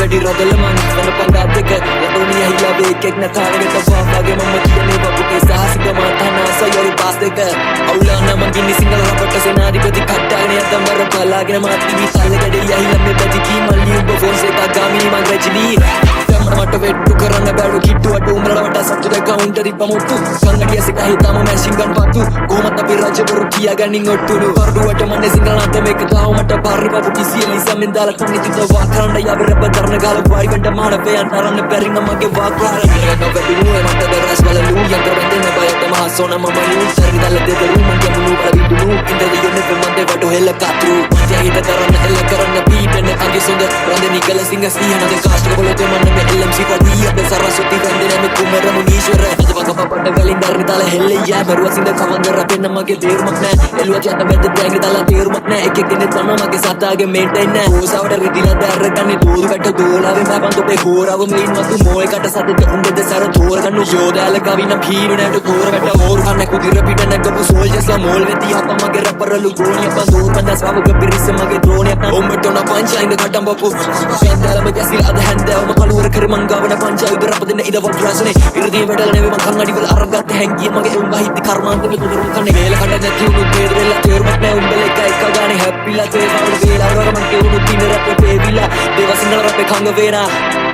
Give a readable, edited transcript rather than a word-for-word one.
වැඩි රොදල මං වන පංගාදක ලබුණිය හිලා වේකෙක් නැතාරගෙට වාගේ මම කියන්නේ වපුගේ සාහසික මාතනාස යොරි පාස් දෙක අවුලන මං ගිනි සිංහල රපට සේනාධිපති කට්ටාගෙන යද්දම් වර බලාගෙන මාත් ටීවී සල්ල ගැඩේ යහිලා මේ බැදි කී මල්ලි උඹ ෆෝන්ස් එකක් ගාමිනි මං රජිනී මට වෙට්ටු කරන්න බැඩු කිට්ටුවට උඹලට වටා සතුට කවුන්ටර් ඉපමුට්ටු සංගඩිය සික හිතාම මැෂින් ගන් පත්තු කොහොමද අපි රජවරු කියාගන්නින් ඔට්ටුඩු වරුවට මන්නේ සිංහල නැත මේක තාව මට පාරි පපු කිසි එලිසමෙන් දාලා කන්නේ තිත වා කරන්න යවර බතරන ගාල වයි වෙන්න මානවයන් තරන්න බැරි නම් මගේ වාක්කාර ඉරකට වෙබිනුවේ මට දරස් වල ලූ යන්ත්‍ර වෙන්නේ බයට මහසෝන මම යූ සරි දල දෙදරු මං යමුණු පරිදුණු ඉඳ යොන්නේ පෙමන්දේ වඩ හෙල කතු මට හිත කරන්න හෙල කරන්න පීපෙන අගේ සොඳ රඳ නිකල සිංහ සීහනද කාස්ට් කොලොතේ මන්නේ LMC පදී අපේ සරස්වති වන්දනේ මේ කුමර මුනීශ්වර අදවක පපට වලින් දරි දාල හෙල්ලේ යා මරුව සිඳ කවංගර පෙන්න මගේ තේරුමක් නෑ එළුව චත මැද දැංගි දාලා තේරුමක් නෑ එක එක දෙනෙක් තම මගේ සතාගේ මේන්ටයින් නෑ ඕසාවට රිදිලා දැරගන්නේ දෝරු වැට දෝලාවේ මපන් තොපේ හෝරව මේන් මතු මොයකට සතෙත් උඹද සර තෝර ගන්නු යෝදාල කවින පීරු නෑට කෝර වැට හෝර කන්න කුදිර පිට නැගපු සෝල්ජර්ස්ලා මෝල් වෙති අප මගේ රපරලු ගෝණිය බන් දෝර පන්දස් වගේ පිරිස මගේ ද්‍රෝණිය ඔම්බට උන පංචයින්ද කටම් බපු සෙන්දලම ගැසිල් අද හැන්දෑවම කලුවර කර මං ගාවන පංචායුධ රපදෙන ඉදවත් රසනේ ඉරදී වැඩල නෙවෙයි මං කන් අඩිවල අරගත්ත හැංගිය මගේ උඹ හිටි කර්මාන්ත මේ කුදුරු කන්නේ වේල කඩ නැති උණු බේද වෙලා තේරුමක් නෑ උඹල එක ගානේ හැප්පිලා තේ වල වේලා වර මං කියුණු තින රපේ වේවිලා දේව සිංහල රපේ කංග වේනා